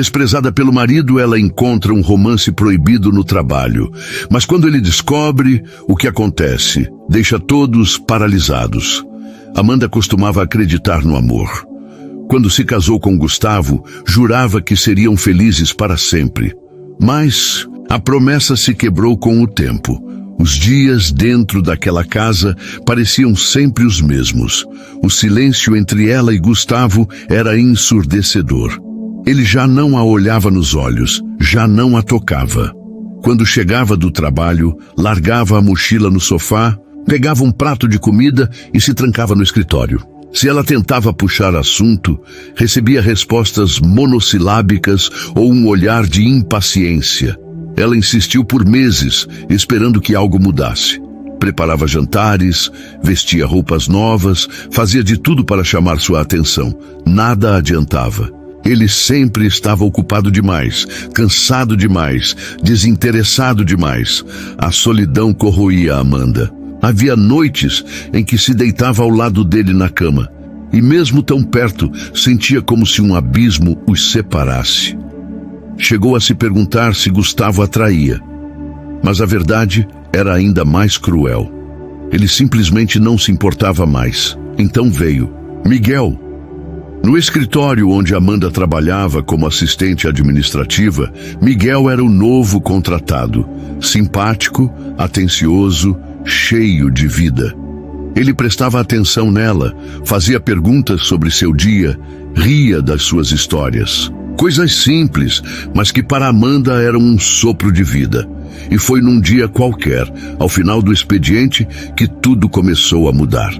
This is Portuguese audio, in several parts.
Desprezada pelo marido, ela encontra um romance proibido no trabalho. Mas quando ele descobre, o que acontece? Deixa todos paralisados. Amanda costumava acreditar no amor. Quando se casou com Gustavo, jurava que seriam felizes para sempre. Mas a promessa se quebrou com o tempo. Os dias dentro daquela casa pareciam sempre os mesmos. O silêncio entre ela e Gustavo era ensurdecedor. Ele já não a olhava nos olhos, já não a tocava. Quando chegava do trabalho, largava a mochila no sofá, pegava um prato de comida e se trancava no escritório. Se ela tentava puxar assunto, recebia respostas monossilábicas ou um olhar de impaciência. Ela insistiu por meses, esperando que algo mudasse. Preparava jantares, vestia roupas novas, fazia de tudo para chamar sua atenção. Nada adiantava. Ele sempre estava ocupado demais, cansado demais, desinteressado demais. A solidão corroía Amanda. Havia noites em que se deitava ao lado dele na cama, e mesmo tão perto, sentia como se um abismo os separasse. Chegou a se perguntar se Gustavo a traía, mas a verdade era ainda mais cruel. Ele simplesmente não se importava mais. Então veio Miguel. No escritório onde Amanda trabalhava como assistente administrativa, Miguel era o novo contratado, simpático, atencioso, cheio de vida. Ele prestava atenção nela, fazia perguntas sobre seu dia, ria das suas histórias. Coisas simples, mas que para Amanda eram um sopro de vida. E foi num dia qualquer, ao final do expediente, que tudo começou a mudar.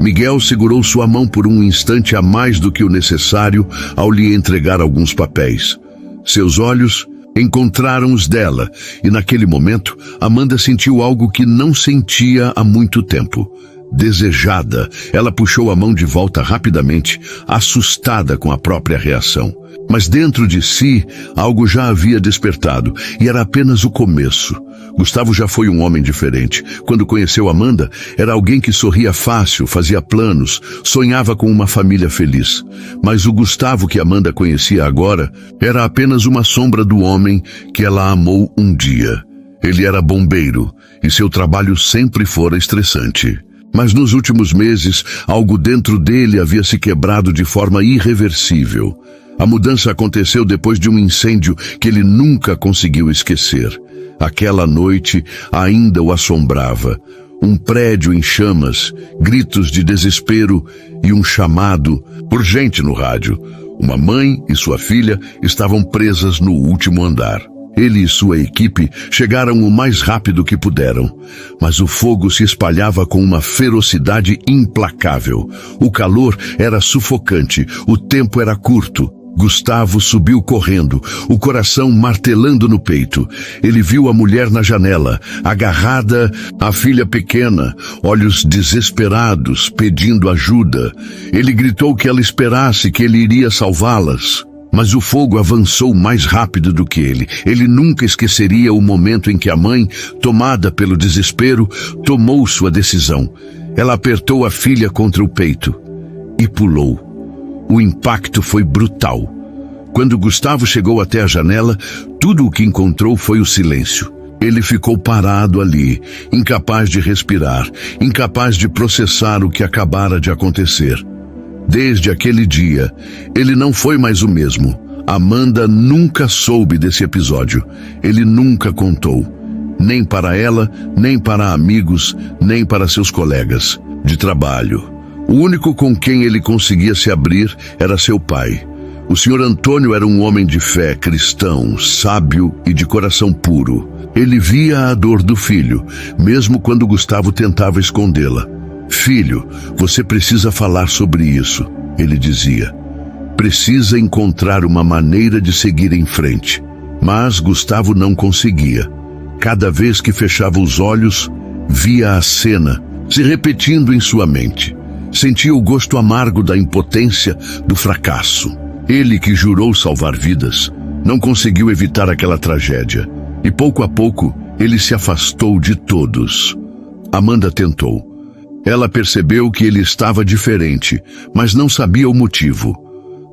Miguel segurou sua mão por um instante a mais do que o necessário ao lhe entregar alguns papéis. Seus olhos encontraram os dela, e naquele momento, Amanda sentiu algo que não sentia há muito tempo. Desejada, ela puxou a mão de volta rapidamente, assustada com a própria reação. Mas dentro de si, algo já havia despertado, e era apenas o começo. Gustavo já foi um homem diferente. Quando conheceu Amanda, era alguém que sorria fácil, fazia planos, sonhava com uma família feliz. Mas o Gustavo que Amanda conhecia agora era apenas uma sombra do homem que ela amou um dia. Ele era bombeiro, e seu trabalho sempre fora estressante. Mas nos últimos meses, algo dentro dele havia se quebrado de forma irreversível. A mudança aconteceu depois de um incêndio que ele nunca conseguiu esquecer. Aquela noite ainda o assombrava. Um prédio em chamas, gritos de desespero e um chamado urgente no rádio. Uma mãe e sua filha estavam presas no último andar. Ele e sua equipe chegaram o mais rápido que puderam, mas o fogo se espalhava com uma ferocidade implacável. O calor era sufocante, o tempo era curto. Gustavo subiu correndo, o coração martelando no peito. Ele viu a mulher na janela, agarrada à filha pequena, olhos desesperados, pedindo ajuda. Ele gritou que ela esperasse, que ele iria salvá-las. Mas o fogo avançou mais rápido do que ele. Ele nunca esqueceria o momento em que a mãe, tomada pelo desespero, tomou sua decisão. Ela apertou a filha contra o peito e pulou. O impacto foi brutal. Quando Gustavo chegou até a janela, tudo o que encontrou foi o silêncio. Ele ficou parado ali, incapaz de respirar, incapaz de processar o que acabara de acontecer. Desde aquele dia, ele não foi mais o mesmo. Amanda nunca soube desse episódio. Ele nunca contou. Nem para ela, nem para amigos, nem para seus colegas de trabalho. O único com quem ele conseguia se abrir era seu pai. O Sr. Antônio era um homem de fé, cristão, sábio e de coração puro. Ele via a dor do filho, mesmo quando Gustavo tentava escondê-la. "Filho, você precisa falar sobre isso", ele dizia. "Precisa encontrar uma maneira de seguir em frente." Mas Gustavo não conseguia. Cada vez que fechava os olhos, via a cena se repetindo em sua mente. Sentia o gosto amargo da impotência, do fracasso. Ele que jurou salvar vidas, não conseguiu evitar aquela tragédia. E pouco a pouco, ele se afastou de todos. Amanda tentou. Ela percebeu que ele estava diferente, mas não sabia o motivo.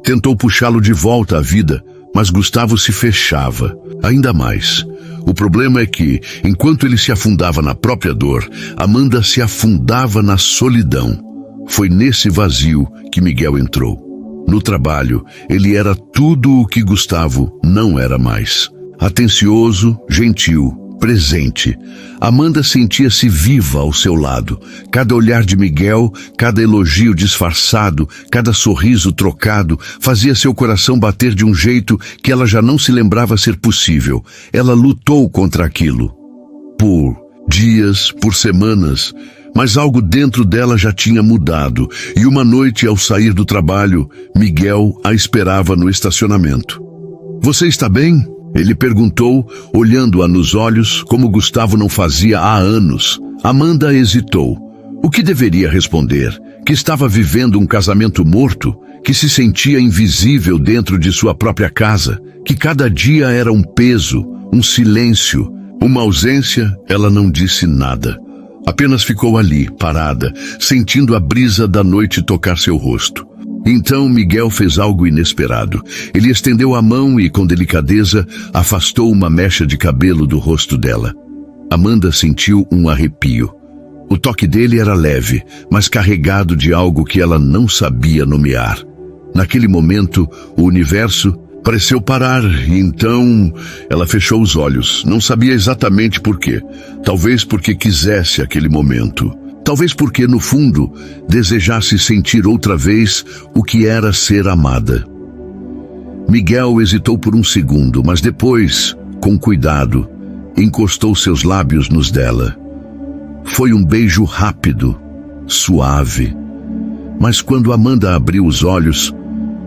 Tentou puxá-lo de volta à vida, mas Gustavo se fechava, ainda mais. O problema é que, enquanto ele se afundava na própria dor, Amanda se afundava na solidão. Foi nesse vazio que Miguel entrou. No trabalho, ele era tudo o que Gustavo não era mais. Atencioso, gentil, presente. Amanda sentia-se viva ao seu lado. Cada olhar de Miguel, cada elogio disfarçado, cada sorriso trocado, fazia seu coração bater de um jeito que ela já não se lembrava ser possível. Ela lutou contra aquilo. Por dias, por semanas, mas algo dentro dela já tinha mudado, e uma noite, ao sair do trabalho, Miguel a esperava no estacionamento. "Você está bem?" Ele perguntou, olhando-a nos olhos, como Gustavo não fazia há anos. Amanda hesitou. O que deveria responder? Que estava vivendo um casamento morto? Que se sentia invisível dentro de sua própria casa? Que cada dia era um peso, um silêncio, uma ausência? Ela não disse nada. Apenas ficou ali, parada, sentindo a brisa da noite tocar seu rosto. Então Miguel fez algo inesperado. Ele estendeu a mão e, com delicadeza, afastou uma mecha de cabelo do rosto dela. Amanda sentiu um arrepio. O toque dele era leve, mas carregado de algo que ela não sabia nomear. Naquele momento, o universo pareceu parar, e então ela fechou os olhos. Não sabia exatamente por quê. Talvez porque quisesse aquele momento. Talvez porque, no fundo, desejasse sentir outra vez o que era ser amada. Miguel hesitou por um segundo, mas depois, com cuidado, encostou seus lábios nos dela. Foi um beijo rápido, suave. Mas quando Amanda abriu os olhos,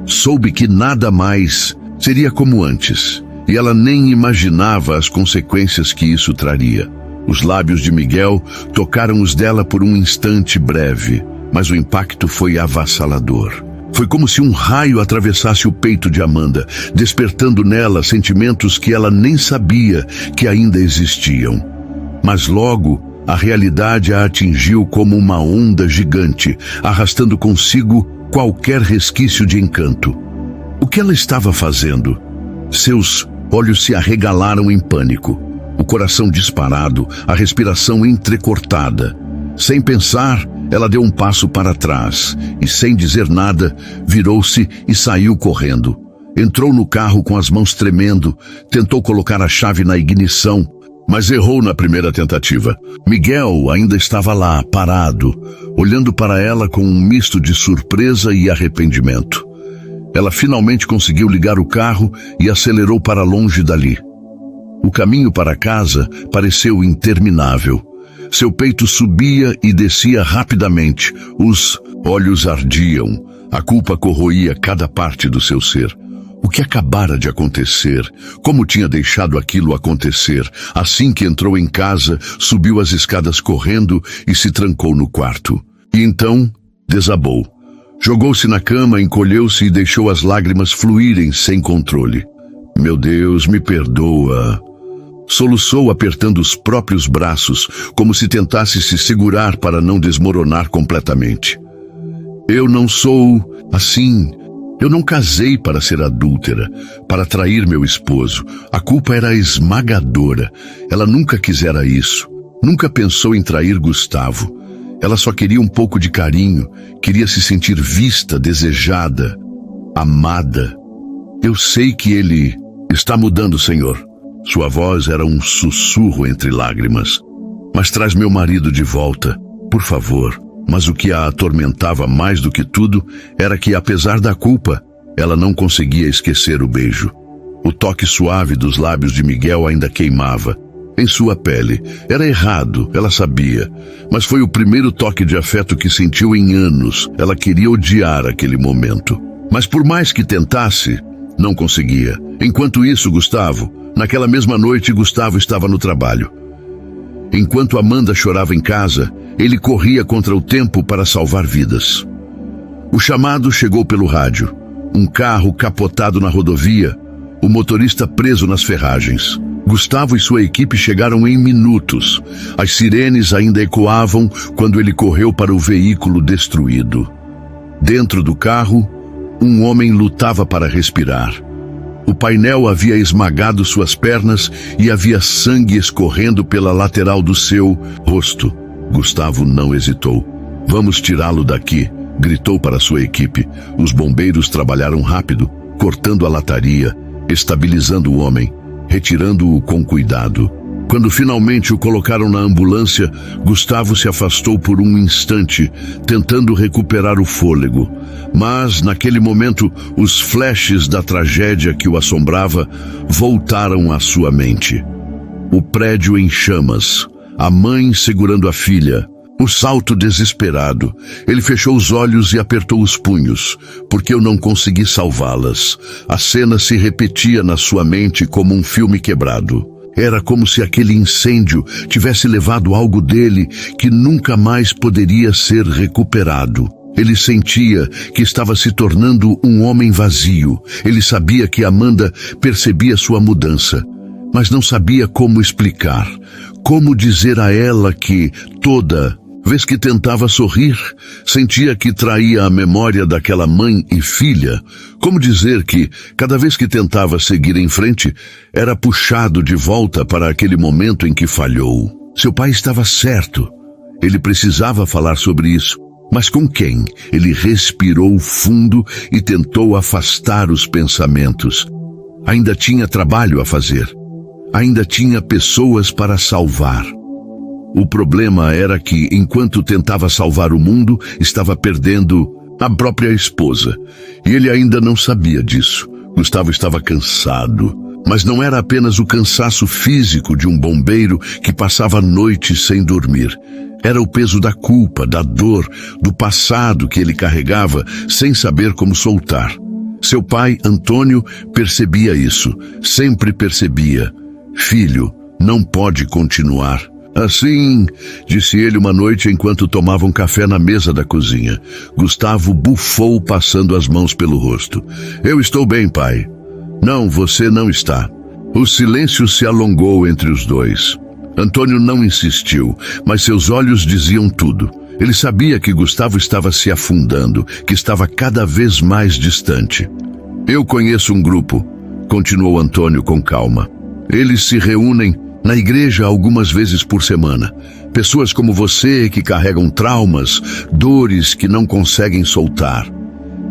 soube que nada mais seria como antes, e ela nem imaginava as consequências que isso traria. Os lábios de Miguel tocaram os dela por um instante breve, mas o impacto foi avassalador. Foi como se um raio atravessasse o peito de Amanda, despertando nela sentimentos que ela nem sabia que ainda existiam. Mas logo, a realidade a atingiu como uma onda gigante, arrastando consigo qualquer resquício de encanto. O que ela estava fazendo? Seus olhos se arregalaram em pânico. O coração disparado, a respiração entrecortada. Sem pensar, ela deu um passo para trás e, sem dizer nada, virou-se e saiu correndo. Entrou no carro com as mãos tremendo, tentou colocar a chave na ignição, mas errou na primeira tentativa. Miguel ainda estava lá, parado, olhando para ela com um misto de surpresa e arrependimento. Ela finalmente conseguiu ligar o carro e acelerou para longe dali. O caminho para casa pareceu interminável. Seu peito subia e descia rapidamente. Os olhos ardiam. A culpa corroía cada parte do seu ser. O que acabara de acontecer? Como tinha deixado aquilo acontecer? Assim que entrou em casa, subiu as escadas correndo e se trancou no quarto. E então, desabou. Jogou-se na cama, encolheu-se e deixou as lágrimas fluírem sem controle. "Meu Deus, me perdoa." Soluçou apertando os próprios braços, como se tentasse se segurar para não desmoronar completamente. "Eu não sou assim. Eu não casei para ser adúltera, para trair meu esposo. A culpa era esmagadora. Ela nunca quisera isso. Nunca pensou em trair Gustavo. Ela só queria um pouco de carinho, queria se sentir vista, desejada, amada. Eu sei que ele está mudando, Senhor." Sua voz era um sussurro entre lágrimas. "Mas traz meu marido de volta, por favor." Mas o que a atormentava mais do que tudo era que, apesar da culpa, ela não conseguia esquecer o beijo. O toque suave dos lábios de Miguel ainda queimava em sua pele. Era errado, ela sabia, mas foi o primeiro toque de afeto que sentiu em anos. Ela queria odiar aquele momento. Mas por mais que tentasse, não conseguia. Enquanto isso, naquela mesma noite, Gustavo estava no trabalho. Enquanto Amanda chorava em casa, ele corria contra o tempo para salvar vidas. O chamado chegou pelo rádio. Um carro capotado na rodovia, o motorista preso nas ferragens. Gustavo e sua equipe chegaram em minutos. As sirenes ainda ecoavam quando ele correu para o veículo destruído. Dentro do carro, um homem lutava para respirar. O painel havia esmagado suas pernas e havia sangue escorrendo pela lateral do seu rosto. Gustavo não hesitou. "Vamos tirá-lo daqui", gritou para sua equipe. Os bombeiros trabalharam rápido, cortando a lataria, estabilizando o homem, retirando-o com cuidado. Quando finalmente o colocaram na ambulância, Gustavo se afastou por um instante, tentando recuperar o fôlego. Mas, naquele momento, os flashes da tragédia que o assombrava voltaram à sua mente. O prédio em chamas, a mãe segurando a filha, o salto desesperado. Ele fechou os olhos e apertou os punhos, porque eu não consegui salvá-las. A cena se repetia na sua mente como um filme quebrado. Era como se aquele incêndio tivesse levado algo dele que nunca mais poderia ser recuperado. Ele sentia que estava se tornando um homem vazio. Ele sabia que Amanda percebia sua mudança, mas não sabia como explicar, como dizer a ela que toda vez que tentava sorrir, sentia que traía a memória daquela mãe e filha. Como dizer que, cada vez que tentava seguir em frente, era puxado de volta para aquele momento em que falhou. Seu pai estava certo. Ele precisava falar sobre isso. Mas com quem? Ele respirou fundo e tentou afastar os pensamentos. Ainda tinha trabalho a fazer. Ainda tinha pessoas para salvar. O problema era que, enquanto tentava salvar o mundo, estava perdendo a própria esposa. E ele ainda não sabia disso. Gustavo estava cansado. Mas não era apenas o cansaço físico de um bombeiro que passava noites sem dormir. Era o peso da culpa, da dor, do passado que ele carregava sem saber como soltar. Seu pai, Antônio, percebia isso. Sempre percebia. "Filho, não pode continuar assim", disse ele uma noite enquanto tomavam café na mesa da cozinha. Gustavo bufou, passando as mãos pelo rosto. "Eu estou bem, pai." "Não, você não está." O silêncio se alongou entre os dois. Antônio não insistiu, mas seus olhos diziam tudo. Ele sabia que Gustavo estava se afundando, que estava cada vez mais distante. "Eu conheço um grupo", continuou Antônio com calma. "Eles se reúnem na igreja algumas vezes por semana. Pessoas como você que carregam traumas, dores que não conseguem soltar.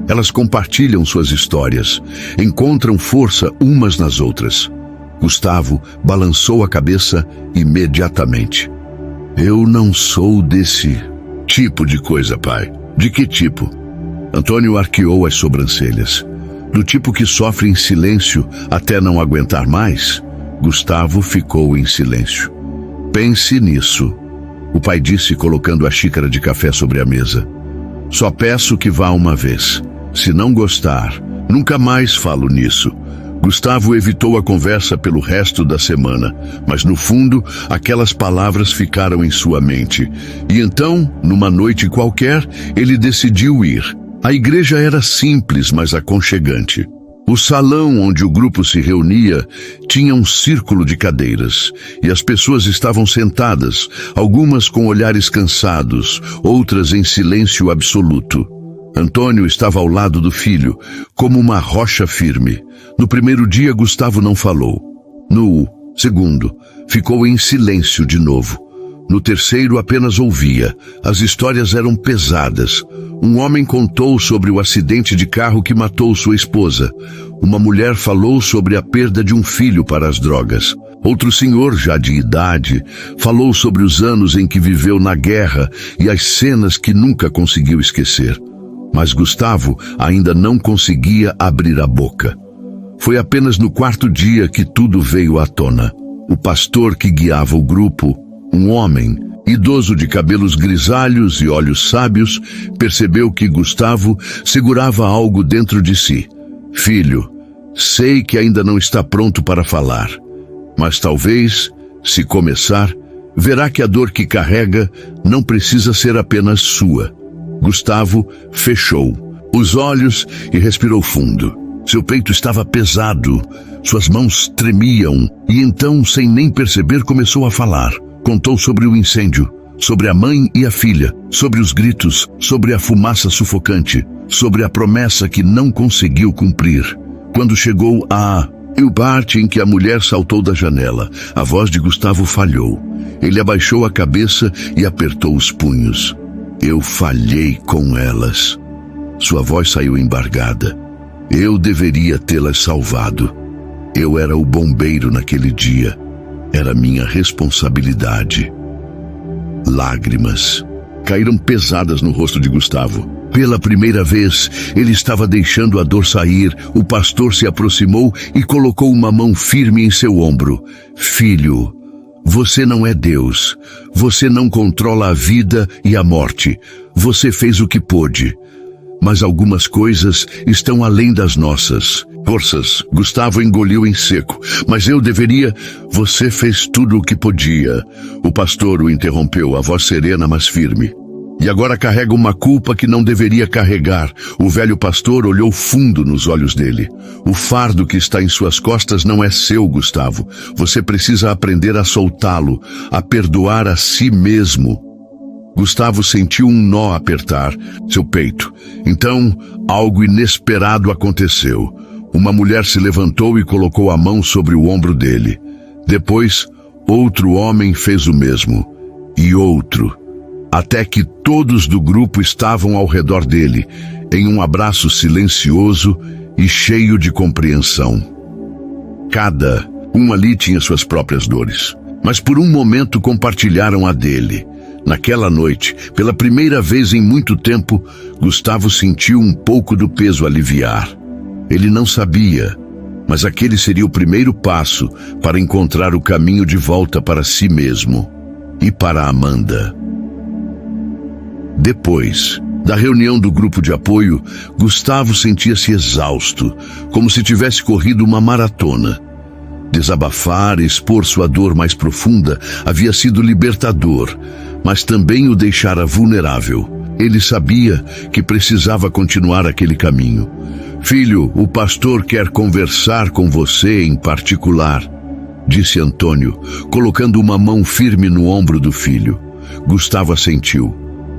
Elas compartilham suas histórias, encontram força umas nas outras." Gustavo balançou a cabeça imediatamente. "Eu não sou desse tipo de coisa, pai." "De que tipo?" Antônio arqueou as sobrancelhas. "Do tipo que sofre em silêncio até não aguentar mais?" Gustavo ficou em silêncio. "Pense nisso", o pai disse, colocando a xícara de café sobre a mesa. "Só peço que vá uma vez. Se não gostar, nunca mais falo nisso." Gustavo evitou a conversa pelo resto da semana, mas no fundo, aquelas palavras ficaram em sua mente. E então, numa noite qualquer, ele decidiu ir. A igreja era simples, mas aconchegante. O salão onde o grupo se reunia tinha um círculo de cadeiras, e as pessoas estavam sentadas, algumas com olhares cansados, outras em silêncio absoluto. Antônio estava ao lado do filho, como uma rocha firme. No primeiro dia, Gustavo não falou. No segundo, ficou em silêncio de novo. No terceiro, apenas ouvia. As histórias eram pesadas. Um homem contou sobre o acidente de carro que matou sua esposa. Uma mulher falou sobre a perda de um filho para as drogas. Outro senhor, já de idade, falou sobre os anos em que viveu na guerra e as cenas que nunca conseguiu esquecer. Mas Gustavo ainda não conseguia abrir a boca. Foi apenas no quarto dia que tudo veio à tona. O pastor que guiava o grupo, um homem, idoso de cabelos grisalhos e olhos sábios, percebeu que Gustavo segurava algo dentro de si. "Filho, sei que ainda não está pronto para falar, mas talvez, se começar, verá que a dor que carrega não precisa ser apenas sua." Gustavo fechou os olhos e respirou fundo. Seu peito estava pesado, suas mãos tremiam, e então, sem nem perceber, começou a falar. Contou sobre o incêndio, sobre a mãe e a filha, sobre os gritos, sobre a fumaça sufocante, sobre a promessa que não conseguiu cumprir. Quando chegou a parte em que a mulher saltou da janela, a voz de Gustavo falhou. Ele abaixou a cabeça e apertou os punhos. Eu falhei com elas. Sua voz saiu embargada. Eu deveria tê-las salvado. Eu era o bombeiro naquele dia. Era minha responsabilidade. Lágrimas caíram pesadas no rosto de Gustavo. Pela primeira vez, ele estava deixando a dor sair. O pastor se aproximou e colocou uma mão firme em seu ombro. Filho, você não é Deus. Você não controla a vida e a morte. Você fez o que pôde. Mas algumas coisas estão além das nossas forças. Gustavo engoliu em seco. Mas eu deveria... Você fez tudo o que podia. O pastor o interrompeu, a voz serena, mas firme. E agora carrega uma culpa que não deveria carregar. O velho pastor olhou fundo nos olhos dele. O fardo que está em suas costas não é seu, Gustavo. Você precisa aprender a soltá-lo, a perdoar a si mesmo. Gustavo sentiu um nó apertar seu peito. Então, algo inesperado aconteceu. Uma mulher se levantou e colocou a mão sobre o ombro dele. Depois, outro homem fez o mesmo. E outro. Até que todos do grupo estavam ao redor dele, em um abraço silencioso e cheio de compreensão. Cada um ali tinha suas próprias dores, mas por um momento compartilharam a dele. Naquela noite, pela primeira vez em muito tempo, Gustavo sentiu um pouco do peso aliviar. Ele não sabia, mas aquele seria o primeiro passo para encontrar o caminho de volta para si mesmo e para Amanda. Depois da reunião do grupo de apoio, Gustavo sentia-se exausto, como se tivesse corrido uma maratona. Desabafar e expor sua dor mais profunda havia sido libertador, mas também o deixara vulnerável. Ele sabia que precisava continuar aquele caminho. Filho, o pastor quer conversar com você em particular, disse Antônio, colocando uma mão firme no ombro do filho. Gustavo assentiu.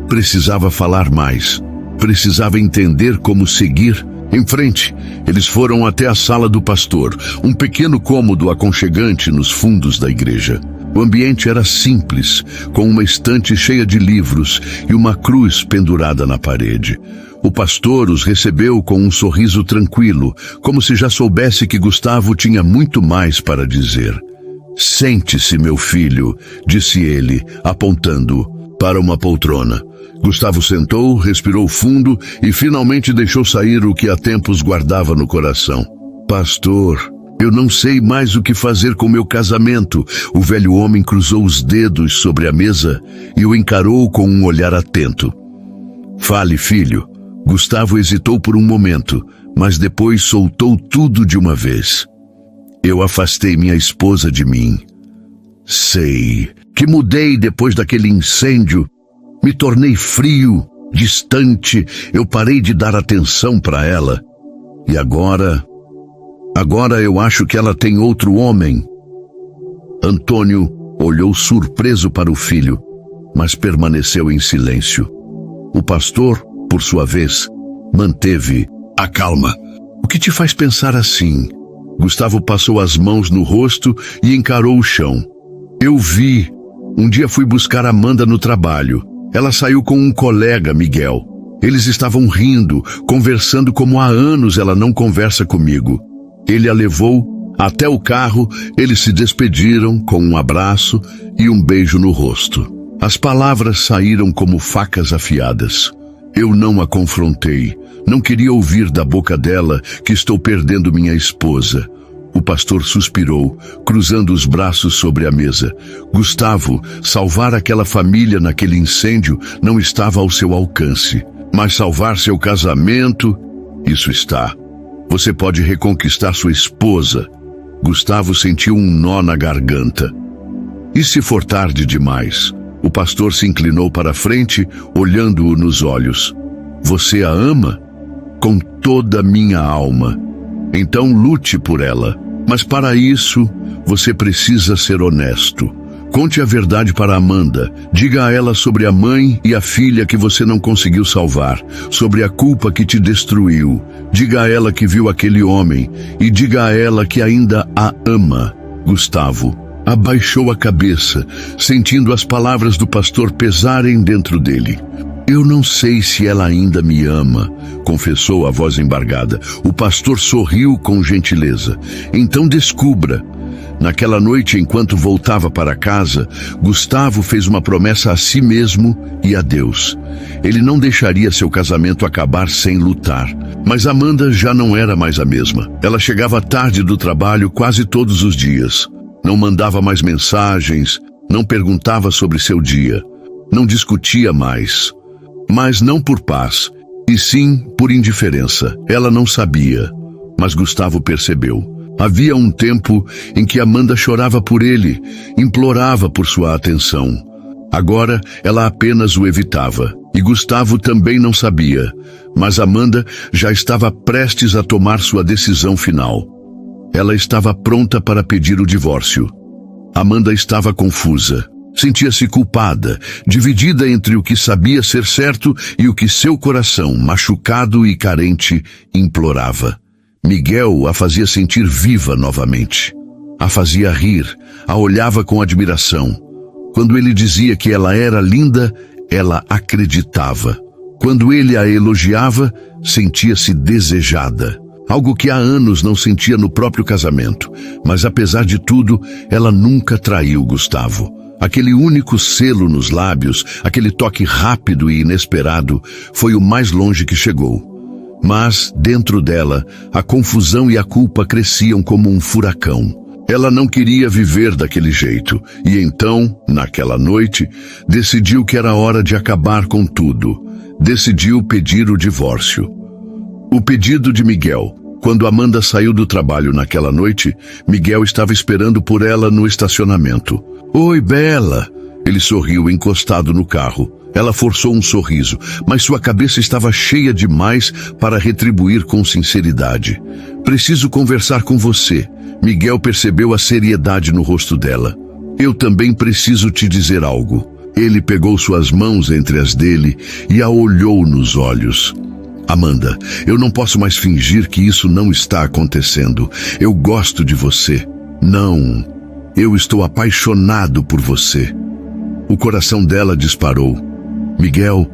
Precisava falar mais. Precisava entender como seguir em frente. Eles foram até a sala do pastor, um pequeno cômodo aconchegante nos fundos da igreja. O ambiente era simples, com uma estante cheia de livros e uma cruz pendurada na parede. O pastor os recebeu com um sorriso tranquilo, como se já soubesse que Gustavo tinha muito mais para dizer. Sente-se, meu filho, disse ele, apontando para uma poltrona. Gustavo sentou, respirou fundo e finalmente deixou sair o que há tempos guardava no coração. Pastor, eu não sei mais o que fazer com meu casamento. O velho homem cruzou os dedos sobre a mesa e o encarou com um olhar atento. Fale, filho. Gustavo hesitou por um momento, mas depois soltou tudo de uma vez. Eu afastei minha esposa de mim. Sei que mudei depois daquele incêndio. Me tornei frio, distante. Eu parei de dar atenção para ela. E agora eu acho que ela tem outro homem. Antônio olhou surpreso para o filho, mas permaneceu em silêncio. O pastor, por sua vez, manteve a calma. O que te faz pensar assim? Gustavo passou as mãos no rosto e encarou o chão. Eu vi. Um dia fui buscar Amanda no trabalho. Ela saiu com um colega, Miguel. Eles estavam rindo, conversando como há anos ela não conversa comigo. Ele a levou até o carro, eles se despediram com um abraço e um beijo no rosto. As palavras saíram como facas afiadas. Eu não a confrontei. Não queria ouvir da boca dela que estou perdendo minha esposa. O pastor suspirou, cruzando os braços sobre a mesa. Gustavo, salvar aquela família naquele incêndio não estava ao seu alcance. Mas salvar seu casamento, isso está. Você pode reconquistar sua esposa. Gustavo sentiu um nó na garganta. E se for tarde demais? O pastor se inclinou para a frente, olhando-o nos olhos. Você a ama? Com toda a minha alma. Então lute por ela. Mas para isso, você precisa ser honesto. Conte a verdade para Amanda. Diga a ela sobre a mãe e a filha que você não conseguiu salvar, sobre a culpa que te destruiu. Diga a ela que viu aquele homem e diga a ela que ainda a ama. Gustavo abaixou a cabeça, sentindo as palavras do pastor pesarem dentro dele. Eu não sei se ela ainda me ama, confessou a voz embargada. O pastor sorriu com gentileza. Então descubra. Naquela noite, enquanto voltava para casa, Gustavo fez uma promessa a si mesmo e a Deus. Ele não deixaria seu casamento acabar sem lutar. Mas Amanda já não era mais a mesma. Ela chegava tarde do trabalho quase todos os dias. Não mandava mais mensagens, não perguntava sobre seu dia, não discutia mais. Mas não por paz, e sim por indiferença. Ela não sabia, mas Gustavo percebeu. Havia um tempo em que Amanda chorava por ele, implorava por sua atenção. Agora, ela apenas o evitava. E Gustavo também não sabia, mas Amanda já estava prestes a tomar sua decisão final. Ela estava pronta para pedir o divórcio. Amanda estava confusa. Sentia-se culpada, dividida entre o que sabia ser certo e o que seu coração, machucado e carente, implorava. Miguel a fazia sentir viva novamente. A fazia rir, a olhava com admiração. Quando ele dizia que ela era linda, ela acreditava. Quando ele a elogiava, sentia-se desejada. Algo que há anos não sentia no próprio casamento. Mas apesar de tudo, ela nunca traiu Gustavo. Aquele único selo nos lábios, aquele toque rápido e inesperado, foi o mais longe que chegou. Mas, dentro dela, a confusão e a culpa cresciam como um furacão. Ela não queria viver daquele jeito, e então, naquela noite, decidiu que era hora de acabar com tudo. Decidiu pedir o divórcio. O pedido de Miguel. Quando Amanda saiu do trabalho naquela noite, Miguel estava esperando por ela no estacionamento. «Oi, Bela!» Ele sorriu encostado no carro. Ela forçou um sorriso, mas sua cabeça estava cheia demais para retribuir com sinceridade. «Preciso conversar com você». Miguel percebeu a seriedade no rosto dela. «Eu também preciso te dizer algo». Ele pegou suas mãos entre as dele e a olhou nos olhos. «Amanda, eu não posso mais fingir que isso não está acontecendo. Eu gosto de você. Não, eu estou apaixonado por você». O coração dela disparou. «Miguel,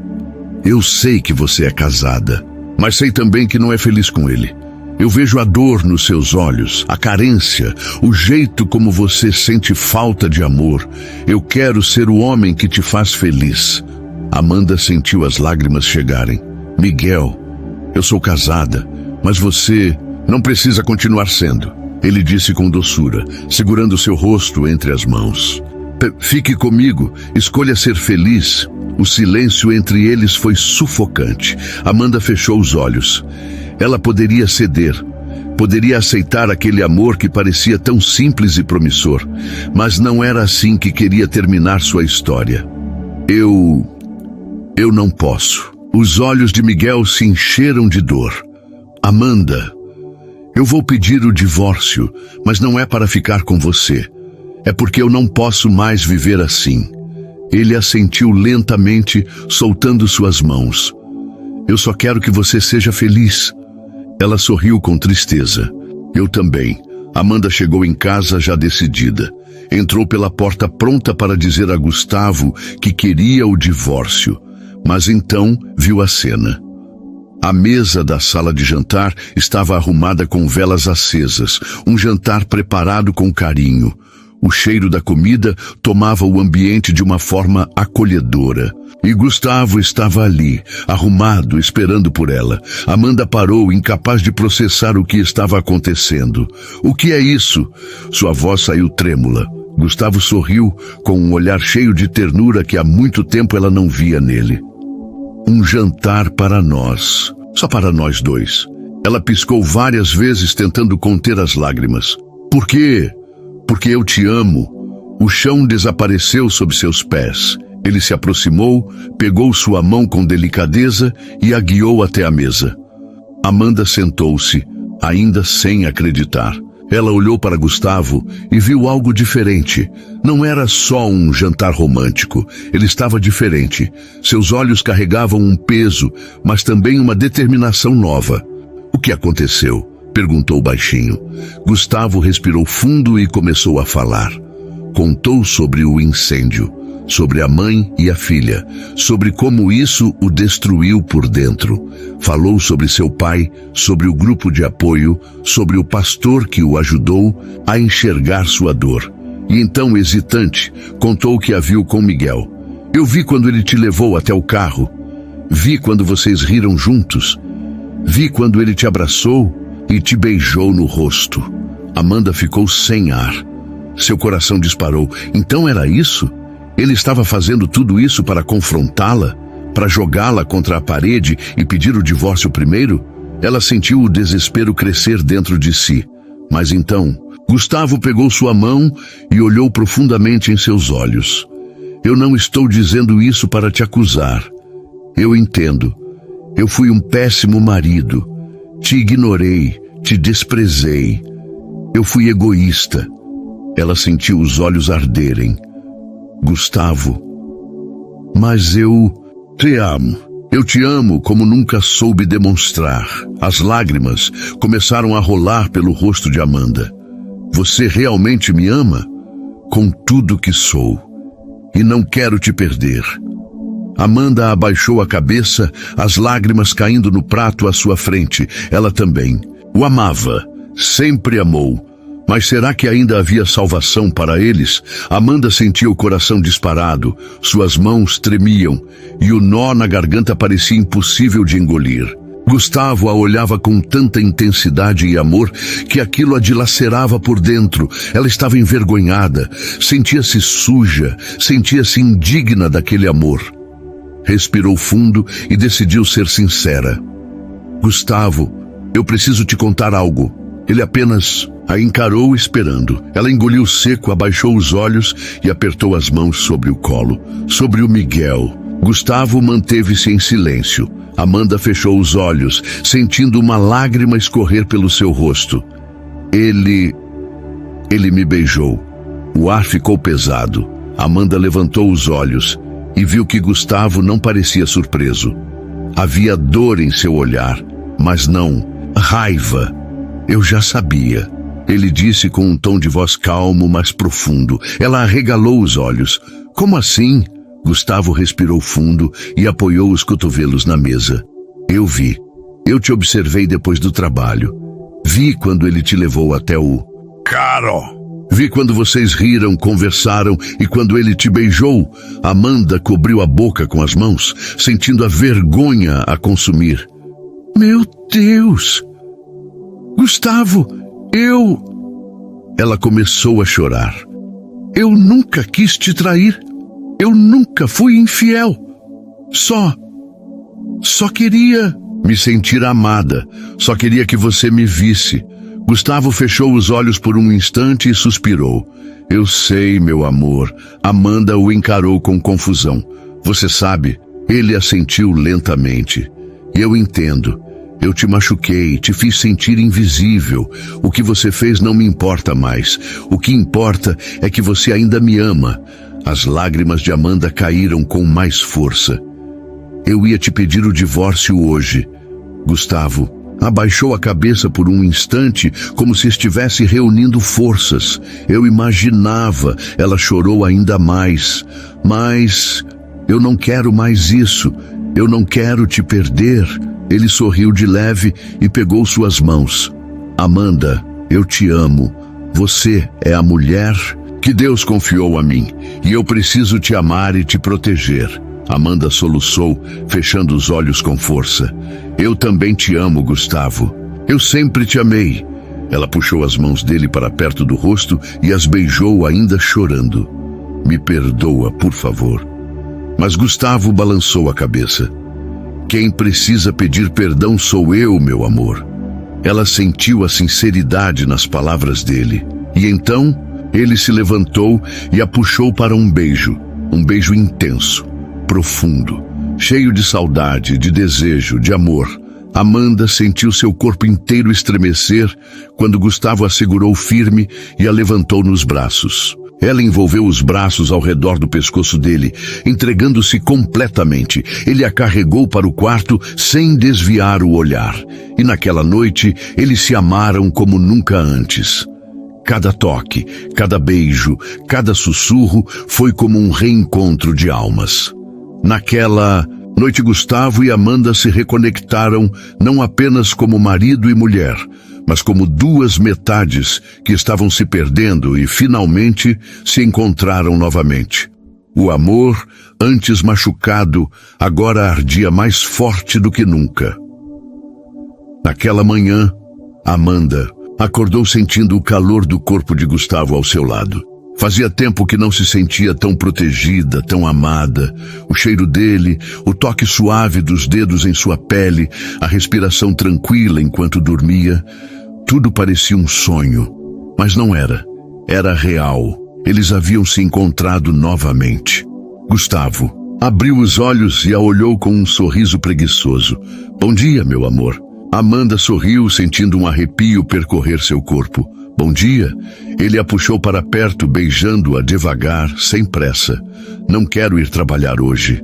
eu sei que você é casada, mas sei também que não é feliz com ele. Eu vejo a dor nos seus olhos, a carência, o jeito como você sente falta de amor. Eu quero ser o homem que te faz feliz». Amanda sentiu as lágrimas chegarem. «Miguel, eu sou casada, mas você não precisa continuar sendo», ele disse com doçura, segurando seu rosto entre as mãos. «Fique comigo, escolha ser feliz». O silêncio entre eles foi sufocante. Amanda fechou os olhos. Ela poderia ceder, poderia aceitar aquele amor que parecia tão simples e promissor, mas não era assim que queria terminar sua história. Eu não posso. Os olhos de Miguel se encheram de dor. «Amanda, eu vou pedir o divórcio, mas não é para ficar com você. É porque eu não posso mais viver assim». Ele assentiu lentamente, soltando suas mãos. «Eu só quero que você seja feliz». Ela sorriu com tristeza. «Eu também». Amanda chegou em casa já decidida. Entrou pela porta pronta para dizer a Gustavo que queria o divórcio. Mas então viu a cena. A mesa da sala de jantar estava arrumada com velas acesas, um jantar preparado com carinho. O cheiro da comida tomava o ambiente de uma forma acolhedora. E Gustavo estava ali, arrumado, esperando por ela. Amanda parou, incapaz de processar o que estava acontecendo. «O que é isso?» Sua voz saiu trêmula. Gustavo sorriu, com um olhar cheio de ternura que há muito tempo ela não via nele. «Um jantar para nós. Só para nós dois». Ela piscou várias vezes, tentando conter as lágrimas. «Por quê?» «Porque eu te amo». O chão desapareceu sob seus pés. Ele se aproximou, pegou sua mão com delicadeza e a guiou até a mesa. Amanda sentou-se, ainda sem acreditar. Ela olhou para Gustavo e viu algo diferente. Não era só um jantar romântico. Ele estava diferente. Seus olhos carregavam um peso, mas também uma determinação nova. O que aconteceu? Perguntou baixinho. Gustavo respirou fundo e começou a falar. Contou sobre o incêndio, sobre a mãe e a filha, sobre como isso o destruiu por dentro. Falou sobre seu pai, sobre o grupo de apoio, sobre o pastor que o ajudou a enxergar sua dor. E então, hesitante, contou o que a viu com Miguel. Eu vi quando ele te levou até o carro. Vi quando vocês riram juntos. Vi quando ele te abraçou e te beijou no rosto. Amanda ficou sem ar. Seu coração disparou. Então era isso? Ele estava fazendo tudo isso para confrontá-la? Para jogá-la contra a parede e pedir o divórcio primeiro? Ela sentiu o desespero crescer dentro de si. Mas então, Gustavo pegou sua mão e olhou profundamente em seus olhos. Eu não estou dizendo isso para te acusar. Eu entendo. Eu fui um péssimo marido. Te ignorei, te desprezei. Eu fui egoísta. Ela sentiu os olhos arderem. Gustavo, mas eu te amo. Eu te amo como nunca soube demonstrar. As lágrimas começaram a rolar pelo rosto de Amanda. Você realmente me ama? Com tudo que sou. E não quero te perder. Amanda abaixou a cabeça, as lágrimas caindo no prato à sua frente. Ela também. O amava. Sempre amou. Mas será que ainda havia salvação para eles? Amanda sentia o coração disparado, suas mãos tremiam e o nó na garganta parecia impossível de engolir. Gustavo a olhava com tanta intensidade e amor que aquilo a dilacerava por dentro. Ela estava envergonhada, sentia-se suja, sentia-se indigna daquele amor. Respirou fundo e decidiu ser sincera. Gustavo, eu preciso te contar algo. Ele apenas a encarou esperando. Ela engoliu seco, abaixou os olhos e apertou as mãos sobre o colo. Sobre o Miguel. Gustavo manteve-se em silêncio. Amanda fechou os olhos, sentindo uma lágrima escorrer pelo seu rosto. Ele me beijou. O ar ficou pesado. Amanda levantou os olhos e viu que Gustavo não parecia surpreso. Havia dor em seu olhar, mas não raiva. Eu já sabia. Ele disse com um tom de voz calmo, mas profundo. Ela arregalou os olhos. Como assim? Gustavo respirou fundo e apoiou os cotovelos na mesa. Eu vi. Eu te observei depois do trabalho. Vi quando ele te levou até o carro. Vi quando vocês riram, conversaram e quando ele te beijou. Amanda cobriu a boca com as mãos, sentindo a vergonha a consumir. Meu Deus! Gustavo, Ela começou a chorar. Eu nunca quis te trair. Eu nunca fui infiel. Só queria me sentir amada. Só queria que você me visse. Gustavo fechou os olhos por um instante e suspirou. Eu sei, meu amor. Amanda o encarou com confusão. Você sabe, ele a sentiu lentamente. Eu entendo. Eu te machuquei, te fiz sentir invisível. O que você fez não me importa mais. O que importa é que você ainda me ama. As lágrimas de Amanda caíram com mais força. Eu ia te pedir o divórcio hoje. Gustavo abaixou a cabeça por um instante, como se estivesse reunindo forças. Eu imaginava. Ela chorou ainda mais. Mas eu não quero mais isso. Eu não quero te perder. Ele sorriu de leve e pegou suas mãos. Amanda, eu te amo. Você é a mulher que Deus confiou a mim. E eu preciso te amar e te proteger. Amanda soluçou, fechando os olhos com força. Eu também te amo, Gustavo. Eu sempre te amei. Ela puxou as mãos dele para perto do rosto e as beijou ainda chorando. Me perdoa, por favor. Mas Gustavo balançou a cabeça. Quem precisa pedir perdão sou eu, meu amor. Ela sentiu a sinceridade nas palavras dele. E então, ele se levantou e a puxou para um beijo intenso, profundo, cheio de saudade, de desejo, de amor. Amanda sentiu seu corpo inteiro estremecer quando Gustavo a segurou firme e a levantou nos braços. Ela envolveu os braços ao redor do pescoço dele, entregando-se completamente. Ele a carregou para o quarto sem desviar o olhar. E naquela noite, eles se amaram como nunca antes. Cada toque, cada beijo, cada sussurro foi como um reencontro de almas. Naquela noite, Gustavo e Amanda se reconectaram não apenas como marido e mulher, mas como duas metades que estavam se perdendo e finalmente se encontraram novamente. O amor, antes machucado, agora ardia mais forte do que nunca. Naquela manhã, Amanda acordou sentindo o calor do corpo de Gustavo ao seu lado. Fazia tempo que não se sentia tão protegida, tão amada. O cheiro dele, o toque suave dos dedos em sua pele, a respiração tranquila enquanto dormia. Tudo parecia um sonho, mas não era. Era real. Eles haviam se encontrado novamente. Gustavo abriu os olhos e a olhou com um sorriso preguiçoso. Bom dia, meu amor. Amanda sorriu, sentindo um arrepio percorrer seu corpo. Bom dia. Ele a puxou para perto, beijando-a devagar, sem pressa. Não quero ir trabalhar hoje.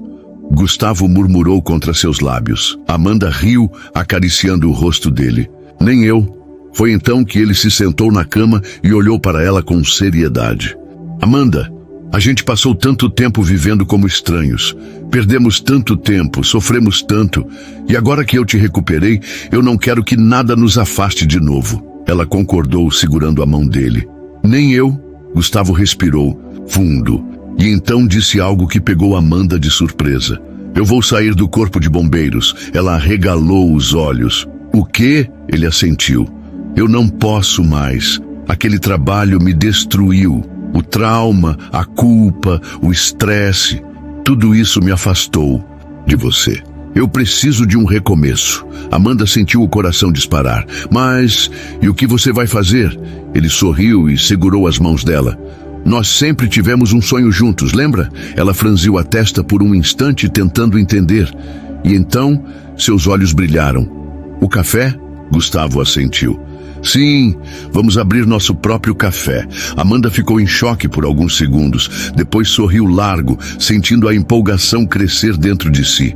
Gustavo murmurou contra seus lábios. Amanda riu, acariciando o rosto dele. Nem eu. Foi então que ele se sentou na cama e olhou para ela com seriedade. Amanda, a gente passou tanto tempo vivendo como estranhos. Perdemos tanto tempo, sofremos tanto. E agora que eu te recuperei, eu não quero que nada nos afaste de novo. Ela concordou, segurando a mão dele. Nem eu. Gustavo respirou fundo e então disse algo que pegou Amanda de surpresa. Eu vou sair do corpo de bombeiros. Ela arregalou os olhos. O quê? Ele assentiu. Eu não posso mais. Aquele trabalho me destruiu. O trauma, a culpa, o estresse, tudo isso me afastou de você. Eu preciso de um recomeço. Amanda sentiu o coração disparar. Mas, e o que você vai fazer? Ele sorriu e segurou as mãos dela. Nós sempre tivemos um sonho juntos, lembra? Ela franziu a testa por um instante, tentando entender. E então, seus olhos brilharam. O café? Gustavo assentiu. Sim, vamos abrir nosso próprio café. Amanda ficou em choque por alguns segundos. Depois sorriu largo, sentindo a empolgação crescer dentro de si.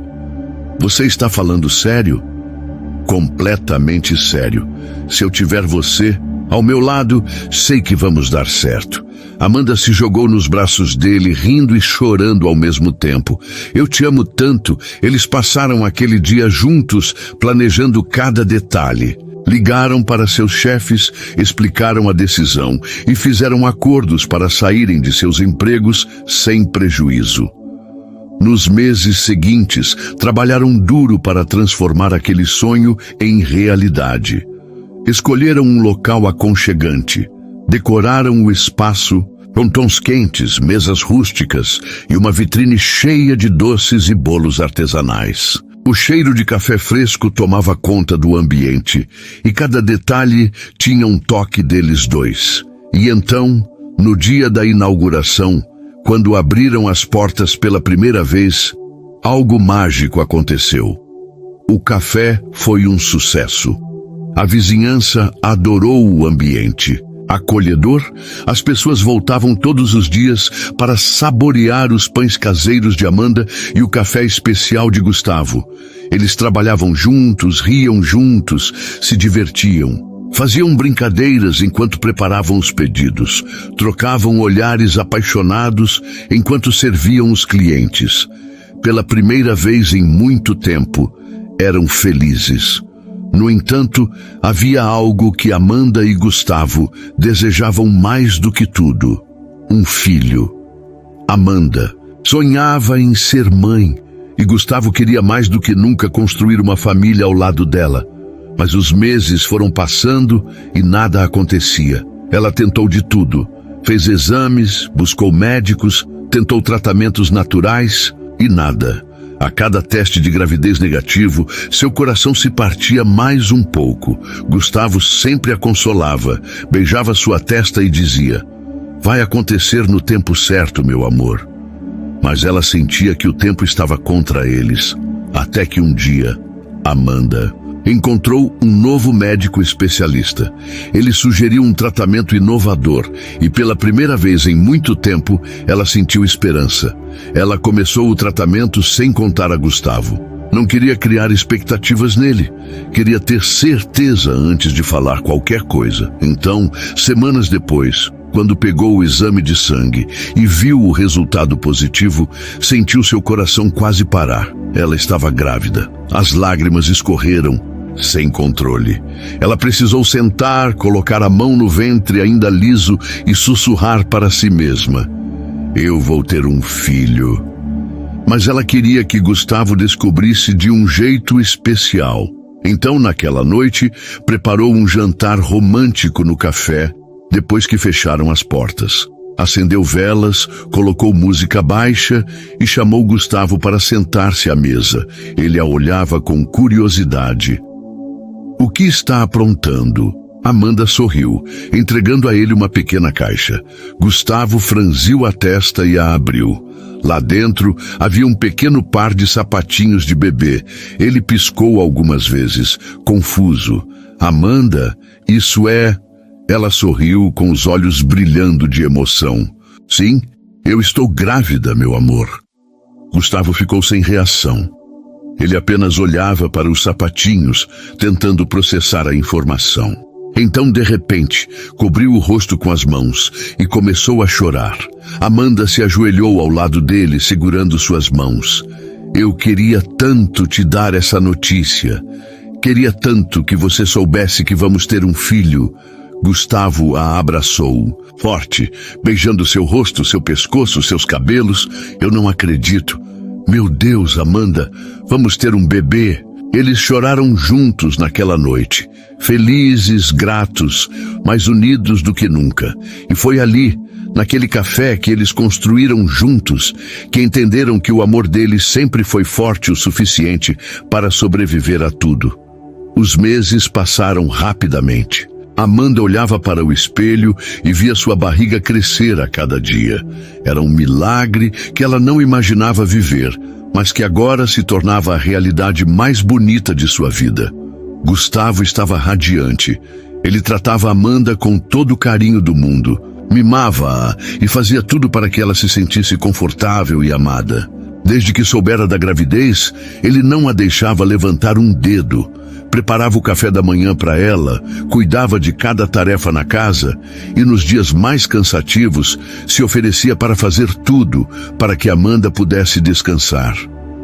Você está falando sério? Completamente sério. Se eu tiver você ao meu lado, sei que vamos dar certo. Amanda se jogou nos braços dele, rindo e chorando ao mesmo tempo. Eu te amo tanto. Eles passaram aquele dia juntos, planejando cada detalhe. Ligaram para seus chefes, explicaram a decisão e fizeram acordos para saírem de seus empregos sem prejuízo. Nos meses seguintes, trabalharam duro para transformar aquele sonho em realidade. Escolheram um local aconchegante, decoraram o espaço com tons quentes, mesas rústicas e uma vitrine cheia de doces e bolos artesanais. O cheiro de café fresco tomava conta do ambiente e cada detalhe tinha um toque deles dois. E então, no dia da inauguração, quando abriram as portas pela primeira vez, algo mágico aconteceu. O café foi um sucesso. A vizinhança adorou o ambiente. Acolhedor, as pessoas voltavam todos os dias para saborear os pães caseiros de Amanda e o café especial de Gustavo. Eles trabalhavam juntos, riam juntos, se divertiam. Faziam brincadeiras enquanto preparavam os pedidos. Trocavam olhares apaixonados enquanto serviam os clientes. Pela primeira vez em muito tempo, eram felizes. No entanto, havia algo que Amanda e Gustavo desejavam mais do que tudo: um filho. Amanda sonhava em ser mãe e Gustavo queria mais do que nunca construir uma família ao lado dela. Mas os meses foram passando e nada acontecia. Ela tentou de tudo. Fez exames, buscou médicos, tentou tratamentos naturais e nada. A cada teste de gravidez negativo, seu coração se partia mais um pouco. Gustavo sempre a consolava, beijava sua testa e dizia: vai acontecer no tempo certo, meu amor. Mas ela sentia que o tempo estava contra eles. Até que um dia, Amanda Encontrou um novo médico especialista. Ele sugeriu um tratamento inovador e pela primeira vez em muito tempo ela sentiu esperança. Ela começou o tratamento sem contar a Gustavo. Não queria criar expectativas nele. Queria ter certeza antes de falar qualquer coisa. Então, semanas depois, quando pegou o exame de sangue e viu o resultado positivo, sentiu seu coração quase parar. Ela estava grávida. As lágrimas escorreram sem controle. Ela precisou sentar, colocar a mão no ventre ainda liso e sussurrar para si mesma: "Eu vou ter um filho." Mas ela queria que Gustavo descobrisse de um jeito especial. Então, naquela noite, preparou um jantar romântico no café, depois que fecharam as portas. Acendeu velas, colocou música baixa e chamou Gustavo para sentar-se à mesa. Ele a olhava com curiosidade. "O que está aprontando?" Amanda sorriu, entregando a ele uma pequena caixa. Gustavo franziu a testa e a abriu. Lá dentro havia um pequeno par de sapatinhos de bebê. Ele piscou algumas vezes, confuso. "Amanda, isso é..." Ela sorriu com os olhos brilhando de emoção. "Sim, eu estou grávida, meu amor." Gustavo ficou sem reação. Ele apenas olhava para os sapatinhos, tentando processar a informação. Então, de repente, cobriu o rosto com as mãos e começou a chorar. Amanda se ajoelhou ao lado dele, segurando suas mãos. "Eu queria tanto te dar essa notícia. Queria tanto que você soubesse que vamos ter um filho." Gustavo a abraçou, forte, beijando seu rosto, seu pescoço, seus cabelos. "Eu não acredito. Meu Deus, Amanda, vamos ter um bebê." Eles choraram juntos naquela noite, felizes, gratos, mais unidos do que nunca. E foi ali, naquele café, que eles construíram juntos, que entenderam que o amor deles sempre foi forte o suficiente para sobreviver a tudo. Os meses passaram rapidamente. Amanda olhava para o espelho e via sua barriga crescer a cada dia. Era um milagre que ela não imaginava viver, mas que agora se tornava a realidade mais bonita de sua vida. Gustavo estava radiante. Ele tratava Amanda com todo o carinho do mundo, mimava-a e fazia tudo para que ela se sentisse confortável e amada. Desde que soubera da gravidez, ele não a deixava levantar um dedo. Preparava o café da manhã para ela, cuidava de cada tarefa na casa e, nos dias mais cansativos, se oferecia para fazer tudo para que Amanda pudesse descansar.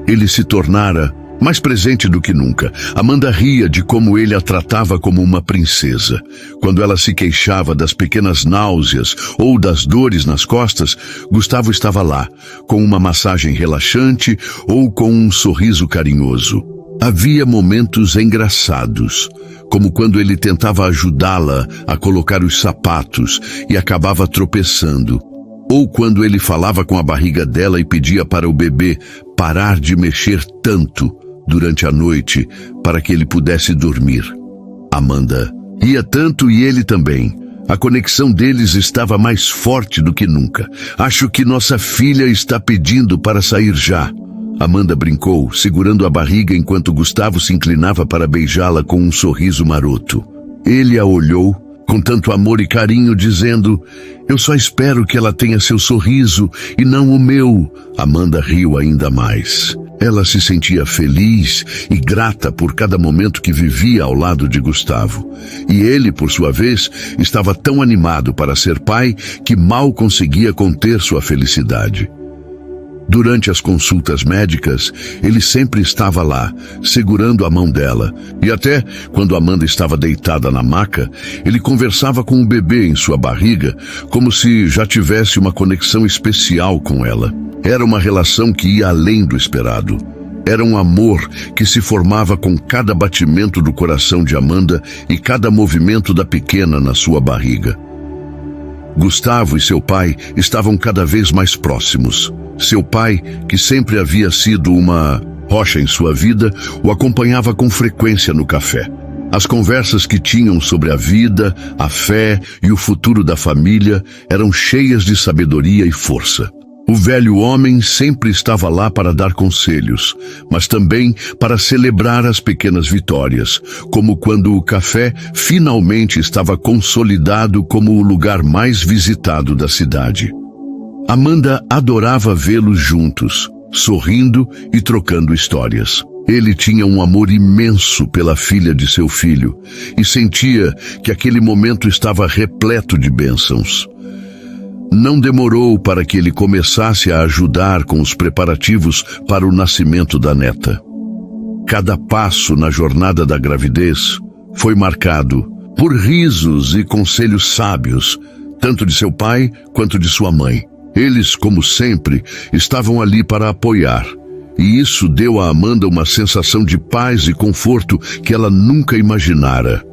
Ele se tornara mais presente do que nunca. Amanda ria de como ele a tratava como uma princesa. Quando ela se queixava das pequenas náuseas ou das dores nas costas, Gustavo estava lá, com uma massagem relaxante ou com um sorriso carinhoso. Havia momentos engraçados, como quando ele tentava ajudá-la a colocar os sapatos e acabava tropeçando, ou quando ele falava com a barriga dela e pedia para o bebê parar de mexer tanto durante a noite para que ele pudesse dormir. Amanda ria tanto e ele também. A conexão deles estava mais forte do que nunca. "Acho que nossa filha está pedindo para sair já." Amanda brincou, segurando a barriga enquanto Gustavo se inclinava para beijá-la com um sorriso maroto. Ele a olhou com tanto amor e carinho, dizendo: "Eu só espero que ela tenha seu sorriso e não o meu." Amanda riu ainda mais. Ela se sentia feliz e grata por cada momento que vivia ao lado de Gustavo. E ele, por sua vez, estava tão animado para ser pai que mal conseguia conter sua felicidade. Durante as consultas médicas, ele sempre estava lá, segurando a mão dela. E até quando Amanda estava deitada na maca, ele conversava com o bebê em sua barriga, como se já tivesse uma conexão especial com ela. Era uma relação que ia além do esperado. Era um amor que se formava com cada batimento do coração de Amanda e cada movimento da pequena na sua barriga. Gustavo e seu pai estavam cada vez mais próximos. Seu pai, que sempre havia sido uma rocha em sua vida, o acompanhava com frequência no café. As conversas que tinham sobre a vida, a fé e o futuro da família eram cheias de sabedoria e força. O velho homem sempre estava lá para dar conselhos, mas também para celebrar as pequenas vitórias, como quando o café finalmente estava consolidado como o lugar mais visitado da cidade. Amanda adorava vê-los juntos, sorrindo e trocando histórias. Ele tinha um amor imenso pela filha de seu filho e sentia que aquele momento estava repleto de bênçãos. Não demorou para que ele começasse a ajudar com os preparativos para o nascimento da neta. Cada passo na jornada da gravidez foi marcado por risos e conselhos sábios, tanto de seu pai quanto de sua mãe. Eles, como sempre, estavam ali para apoiar, e isso deu a Amanda uma sensação de paz e conforto que ela nunca imaginara.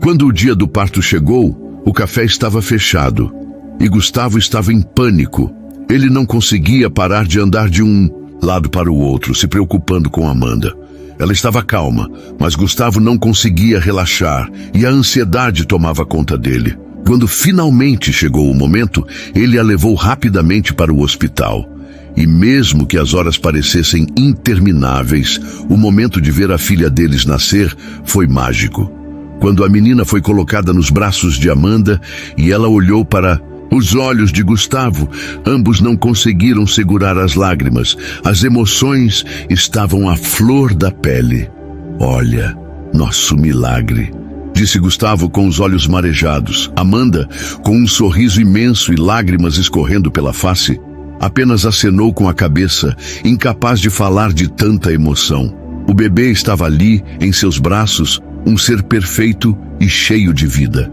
Quando o dia do parto chegou, o café estava fechado, e Gustavo estava em pânico. Ele não conseguia parar de andar de um lado para o outro, se preocupando com Amanda. Ela estava calma, mas Gustavo não conseguia relaxar, e a ansiedade tomava conta dele. Quando finalmente chegou o momento, ele a levou rapidamente para o hospital. E mesmo que as horas parecessem intermináveis, o momento de ver a filha deles nascer foi mágico. Quando a menina foi colocada nos braços de Amanda e ela olhou para os olhos de Gustavo, ambos não conseguiram segurar as lágrimas. As emoções estavam à flor da pele. "Olha, nosso milagre", disse Gustavo com os olhos marejados. Amanda, com um sorriso imenso e lágrimas escorrendo pela face, apenas acenou com a cabeça, incapaz de falar de tanta emoção. O bebê estava ali, em seus braços, um ser perfeito e cheio de vida.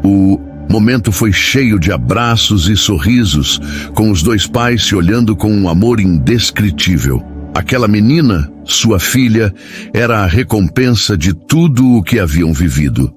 O momento foi cheio de abraços e sorrisos, com os dois pais se olhando com um amor indescritível. Aquela menina, sua filha, era a recompensa de tudo o que haviam vivido.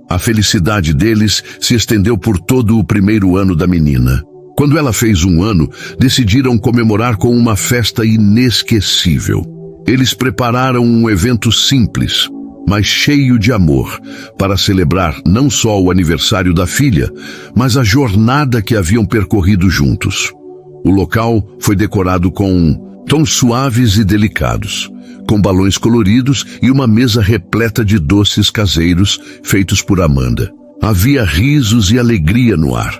A felicidade deles se estendeu por todo o primeiro ano da menina. Quando ela fez 1 ano, decidiram comemorar com uma festa inesquecível. Eles prepararam um evento simples, mas cheio de amor, para celebrar não só o aniversário da filha, mas a jornada que haviam percorrido juntos. O local foi decorado com tons suaves e delicados, com balões coloridos e uma mesa repleta de doces caseiros feitos por Amanda. Havia risos e alegria no ar,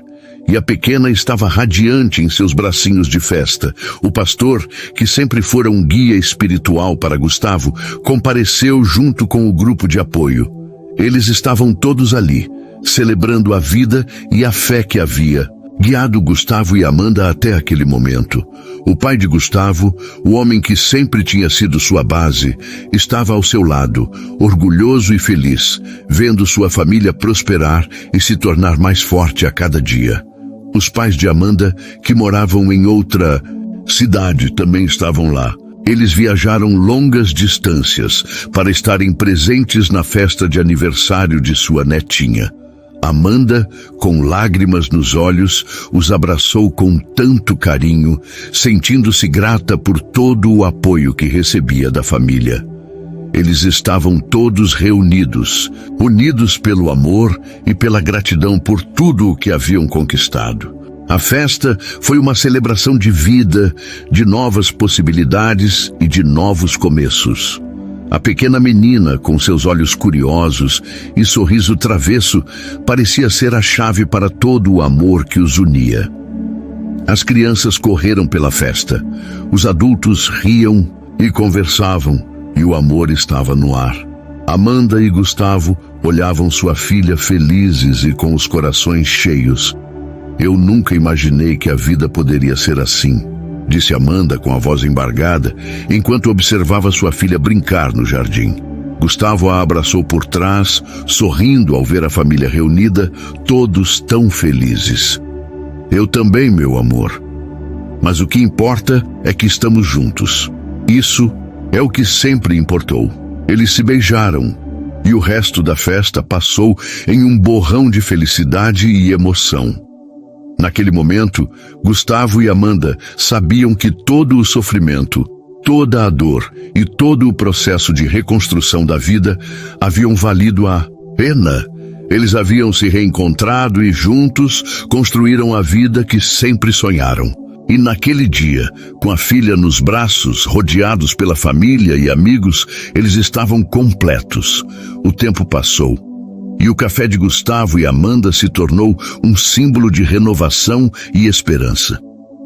e a pequena estava radiante em seus bracinhos de festa. O pastor, que sempre fora um guia espiritual para Gustavo, compareceu junto com o grupo de apoio. Eles estavam todos ali, celebrando a vida e a fé que havia guiado Gustavo e Amanda até aquele momento. O pai de Gustavo, o homem que sempre tinha sido sua base, estava ao seu lado, orgulhoso e feliz, vendo sua família prosperar e se tornar mais forte a cada dia. Os pais de Amanda, que moravam em outra cidade, também estavam lá. Eles viajaram longas distâncias para estarem presentes na festa de aniversário de sua netinha. Amanda, com lágrimas nos olhos, os abraçou com tanto carinho, sentindo-se grata por todo o apoio que recebia da família. Eles estavam todos reunidos, unidos pelo amor e pela gratidão por tudo o que haviam conquistado. A festa foi uma celebração de vida, de novas possibilidades e de novos começos. A pequena menina, com seus olhos curiosos e sorriso travesso, parecia ser a chave para todo o amor que os unia. As crianças correram pela festa. Os adultos riam e conversavam, e o amor estava no ar. Amanda e Gustavo olhavam sua filha felizes e com os corações cheios. "Eu nunca imaginei que a vida poderia ser assim", disse Amanda com a voz embargada, enquanto observava sua filha brincar no jardim. Gustavo a abraçou por trás, sorrindo ao ver a família reunida, todos tão felizes. "Eu também, meu amor. Mas o que importa é que estamos juntos. Isso é o que sempre importou." Eles se beijaram, e o resto da festa passou em um borrão de felicidade e emoção. Naquele momento, Gustavo e Amanda sabiam que todo o sofrimento, toda a dor e todo o processo de reconstrução da vida haviam valido a pena. Eles haviam se reencontrado e juntos construíram a vida que sempre sonharam. E naquele dia, com a filha nos braços, rodeados pela família e amigos, eles estavam completos. O tempo passou, e o café de Gustavo e Amanda se tornou um símbolo de renovação e esperança.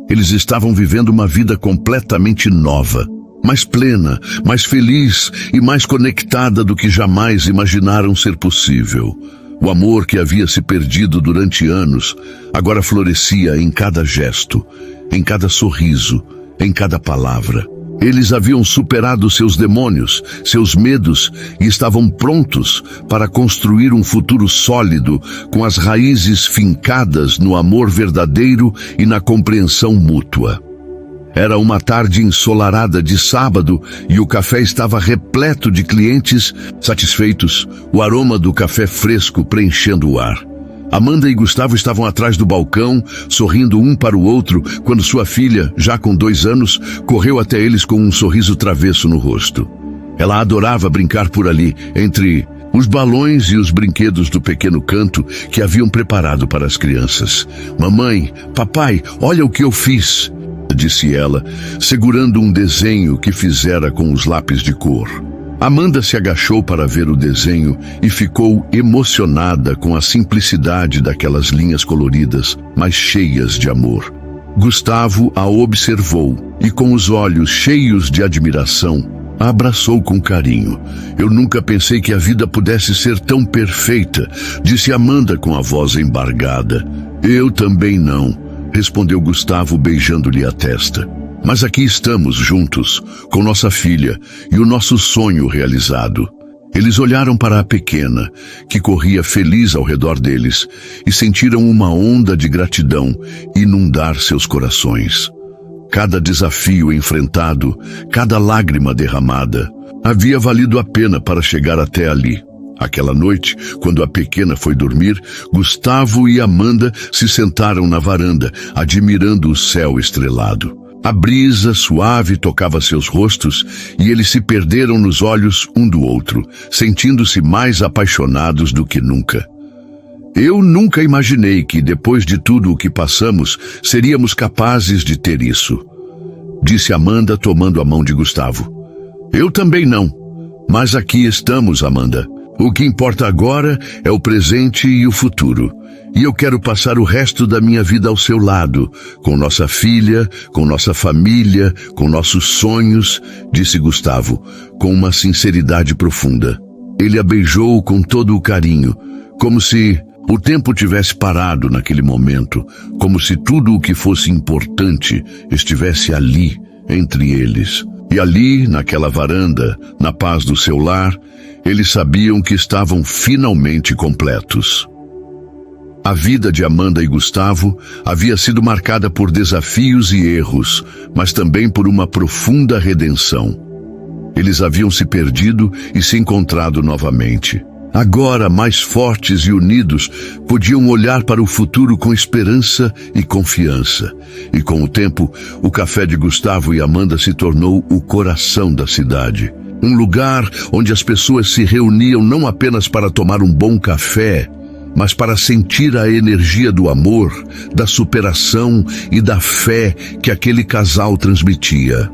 Eles estavam vivendo uma vida completamente nova, mais plena, mais feliz e mais conectada do que jamais imaginaram ser possível. O amor que havia se perdido durante anos agora florescia em cada gesto, em cada sorriso, em cada palavra. Eles haviam superado seus demônios, seus medos e estavam prontos para construir um futuro sólido com as raízes fincadas no amor verdadeiro e na compreensão mútua. Era uma tarde ensolarada de sábado e o café estava repleto de clientes satisfeitos, o aroma do café fresco preenchendo o ar. Amanda e Gustavo estavam atrás do balcão, sorrindo um para o outro, quando sua filha, já com 2 anos, correu até eles com um sorriso travesso no rosto. Ela adorava brincar por ali, entre os balões e os brinquedos do pequeno canto que haviam preparado para as crianças. "Mamãe, papai, olha o que eu fiz", disse ela, segurando um desenho que fizera com os lápis de cor. Amanda se agachou para ver o desenho e ficou emocionada com a simplicidade daquelas linhas coloridas, mas cheias de amor. Gustavo a observou e, com os olhos cheios de admiração, a abraçou com carinho. "Eu nunca pensei que a vida pudesse ser tão perfeita", disse Amanda com a voz embargada. "Eu também não", respondeu Gustavo beijando-lhe a testa. "Mas aqui estamos juntos, com nossa filha e o nosso sonho realizado." Eles olharam para a pequena, que corria feliz ao redor deles, e sentiram uma onda de gratidão inundar seus corações. Cada desafio enfrentado, cada lágrima derramada, havia valido a pena para chegar até ali. Aquela noite, quando a pequena foi dormir, Gustavo e Amanda se sentaram na varanda, admirando o céu estrelado. A brisa suave tocava seus rostos e eles se perderam nos olhos um do outro, sentindo-se mais apaixonados do que nunca. "Eu nunca imaginei que, depois de tudo o que passamos, seríamos capazes de ter isso", disse Amanda, tomando a mão de Gustavo. "Eu também não. Mas aqui estamos, Amanda. O que importa agora é o presente e o futuro. E eu quero passar o resto da minha vida ao seu lado, com nossa filha, com nossa família, com nossos sonhos", disse Gustavo, com uma sinceridade profunda. Ele a beijou com todo o carinho, como se o tempo tivesse parado naquele momento, como se tudo o que fosse importante estivesse ali, entre eles. E ali, naquela varanda, na paz do seu lar, eles sabiam que estavam finalmente completos. A vida de Amanda e Gustavo havia sido marcada por desafios e erros, mas também por uma profunda redenção. Eles haviam se perdido e se encontrado novamente. Agora, mais fortes e unidos, podiam olhar para o futuro com esperança e confiança. E com o tempo, o café de Gustavo e Amanda se tornou o coração da cidade. Um lugar onde as pessoas se reuniam não apenas para tomar um bom café, mas para sentir a energia do amor, da superação e da fé que aquele casal transmitia.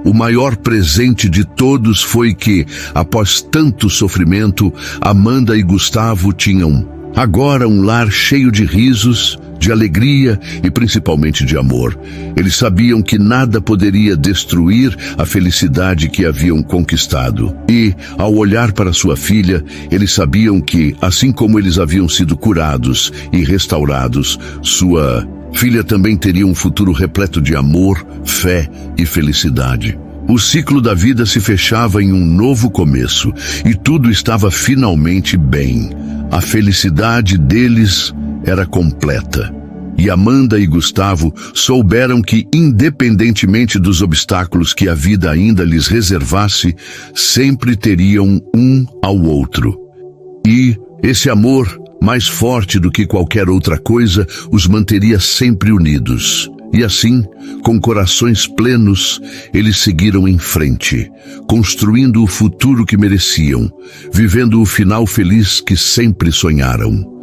O maior presente de todos foi que, após tanto sofrimento, Amanda e Gustavo tinham agora um lar cheio de risos, de alegria e principalmente de amor. Eles sabiam que nada poderia destruir a felicidade que haviam conquistado. E, ao olhar para sua filha, eles sabiam que, assim como eles haviam sido curados e restaurados, sua filha também teria um futuro repleto de amor, fé e felicidade. O ciclo da vida se fechava em um novo começo e tudo estava finalmente bem. A felicidade deles era completa. E Amanda e Gustavo souberam que, independentemente dos obstáculos que a vida ainda lhes reservasse, sempre teriam um ao outro. E esse amor, mais forte do que qualquer outra coisa, os manteria sempre unidos. E assim, com corações plenos, eles seguiram em frente, construindo o futuro que mereciam, vivendo o final feliz que sempre sonharam.